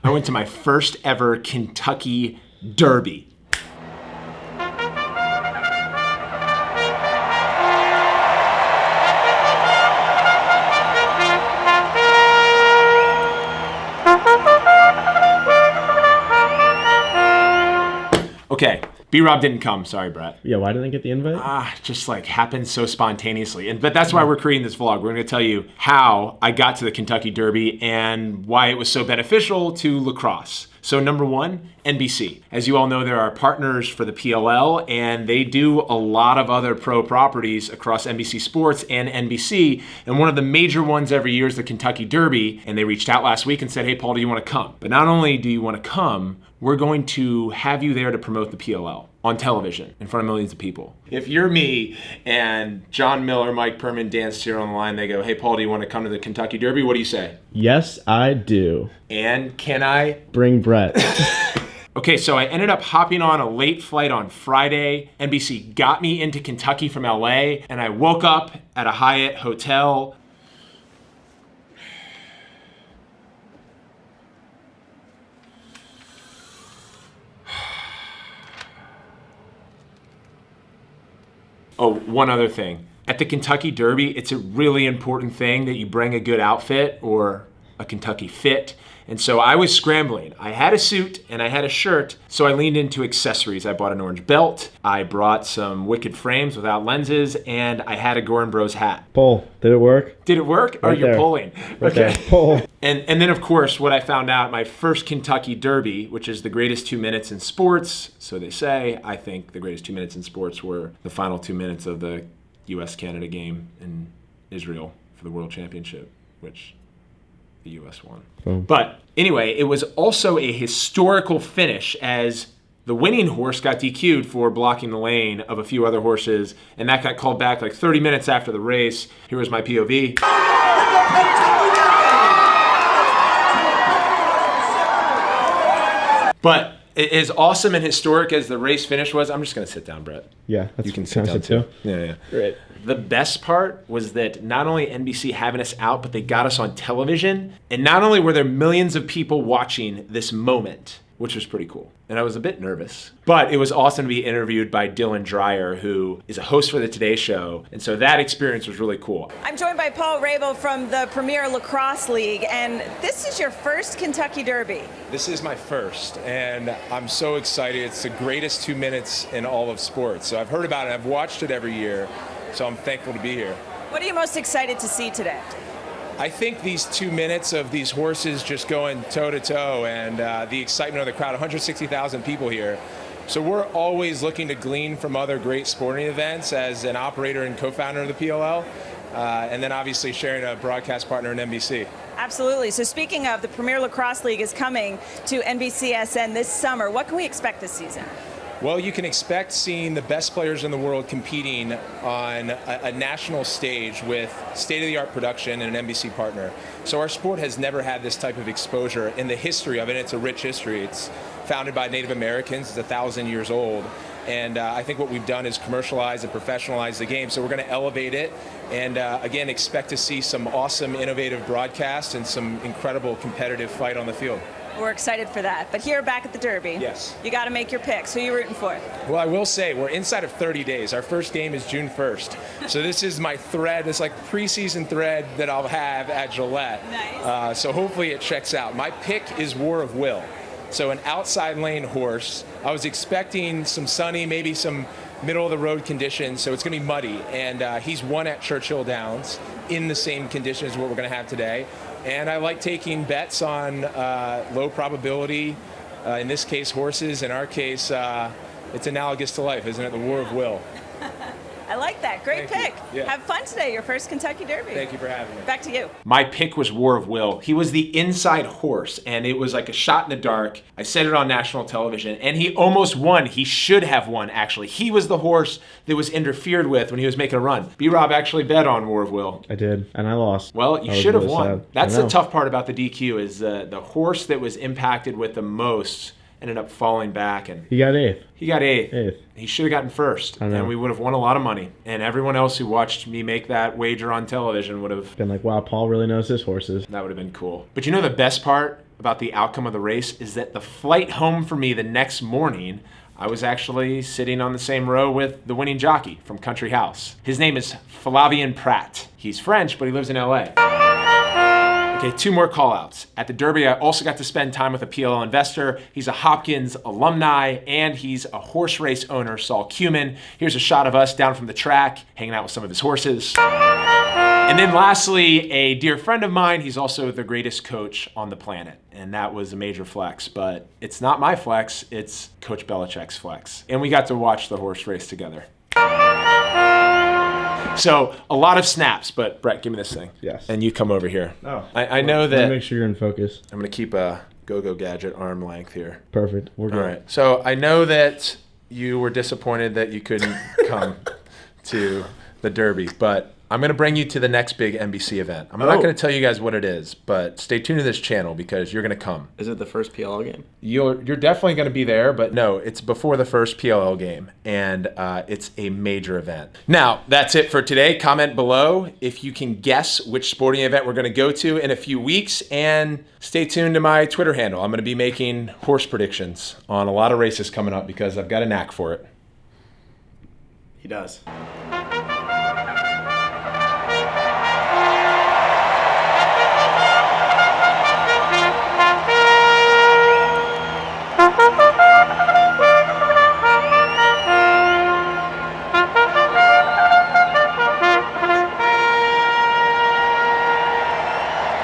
I went to my first ever Kentucky Derby. Okay, B-Rob didn't come. Sorry, Brett. Yeah, why didn't I get the invite? Just like happened so spontaneously. But that's why we're creating this vlog. We're going to tell you how I got to the Kentucky Derby and why it was so beneficial to lacrosse. So number one, NBC. As you all know, they're our partners for the PLL, and they do a lot of other pro properties across NBC Sports and NBC. And one of the major ones every year is the Kentucky Derby. And they reached out last week and said, hey, Paul, do you want to come? But not only do you want to come, we're going to have you there to promote the PLL on television in front of millions of people. If you're me and John Miller, Mike Perman, Dan Steer on the line, they go, hey, Paul, do you want to come to the Kentucky Derby? What do you say? Yes, I do. And can I? Bring Brett. Okay, so I ended up hopping on a late flight on Friday. NBC got me into Kentucky from LA, and I woke up at a Hyatt hotel. Oh, one other thing. At the Kentucky Derby, it's a really important thing that you bring a good outfit or a Kentucky fit. And so I was scrambling. I had a suit and I had a shirt, so I leaned into accessories. I bought an orange belt, I brought some Wicked frames without lenses, and I had a Goran Bros hat. Pull. Did it work? Did it work? Right You're there. pulling. Right Okay. there. Pull. And then, of course, what I found out, my first Kentucky Derby, which is the greatest 2 minutes in sports, so they say. I think the greatest 2 minutes in sports were the final 2 minutes of the U.S.-Canada game in Israel for the World Championship, which the U.S. won. Boom. But anyway, it was also a historical finish as the winning horse got DQ'd for blocking the lane of a few other horses, and that got called back like 30 minutes after the race. Here was my POV. But as awesome and historic as the race finish was, I'm just going to sit down, Brett. Yeah, that's You can sit I down too. Yeah. Great. The best part was that not only NBC having us out, but they got us on television. And not only were there millions of people watching this moment, which was pretty cool. And I was a bit nervous. But it was awesome to be interviewed by Dylan Dreyer, who is a host for the Today Show. And so that experience was really cool. I'm joined by Paul Rabil from the Premier Lacrosse League, and this is your first Kentucky Derby. This is my first, and I'm so excited. It's the greatest 2 minutes in all of sports. So I've heard about it. I've watched it every year, so I'm thankful to be here. What are you most excited to see today? I think these 2 minutes of these horses just going toe-to-toe and the excitement of the crowd, 160,000 people here. So we're always looking to glean from other great sporting events as an operator and co-founder of the PLL, and then obviously sharing a broadcast partner in NBC. Absolutely. So speaking of, the Premier Lacrosse League is coming to NBCSN this summer. What can we expect this season? Well, you can expect seeing the best players in the world competing on a national stage with state-of-the-art production and an NBC partner. So our sport has never had this type of exposure in the history of it. It's a rich history. It's founded by Native Americans. It's 1,000 years old. And I think what we've done is commercialize and professionalize the game. So we're going to elevate it and, again, expect to see some awesome, innovative broadcasts and some incredible competitive fight on the field. We're excited for that. But here back at the Derby, yes, you got to make your picks. Who are you rooting for? Well, I will say we're inside of 30 days. Our first game is June 1st. So this is my thread. It's like preseason thread that I'll have at Gillette. Nice. So hopefully it checks out. My pick is War of Will. So an outside lane horse. I was expecting some sunny, maybe some middle of the road conditions, so it's going to be muddy. And he's won at Churchill Downs in the same conditions as what we're going to have today. And I like taking bets on low probability, in this case horses. In our case, it's analogous to life, isn't it? The War of Will. I like that. Great Thank pick. you. Yeah. Have fun today, your first Kentucky Derby. Thank you for having me. Back to you. My pick was War of Will. He was the inside horse, and it was like a shot in the dark. I said it on national television, and he almost won. He should have won, actually. He was the horse that was interfered with when he was making a run. B-Rob actually bet on War of Will. I did, and I lost. Well, you I was should have really won. sad. That's I the know. tough part about the DQ is the horse that was impacted with the most ended up falling back, and He got eighth. he got eighth. Eighth. He should have gotten first, I know. and we would have won a lot of money. And everyone else who watched me make that wager on television would have. Been like, wow, Paul really knows his horses. That would have been cool. But you know the best part about the outcome of the race is that the flight home for me the next morning, I was actually sitting on the same row with the winning jockey from Country House. His name is Flavien Prat. He's French, but he lives in LA. Okay, 2 more call outs. At the Derby, I also got to spend time with a PLL investor. He's a Hopkins alumni, and he's a horse race owner, Saul Cumin. Here's a shot of us down from the track, hanging out with some of his horses. And then lastly, a dear friend of mine, he's also the greatest coach on the planet. And that was a major flex, but it's not my flex, it's Coach Belichick's flex. And we got to watch the horse race together. So a lot of snaps, but Brett, give me this thing. Yes. And you come over here. Oh. I know Let that me make sure you're in focus. I'm going to keep a go-go gadget arm length here. Perfect. We're good. All right. So I know that you were disappointed that you couldn't come to the Derby, but I'm going to bring you to the next big NBC event. I'm not going to tell you guys what it is, but stay tuned to this channel because you're going to come. Is it the first PLL game? You're definitely going to be there, but no, it's before the first PLL game, and it's a major event. Now, that's it for today. Comment below if you can guess which sporting event we're going to go to in a few weeks, and stay tuned to my Twitter handle. I'm going to be making horse predictions on a lot of races coming up because I've got a knack for it. He does.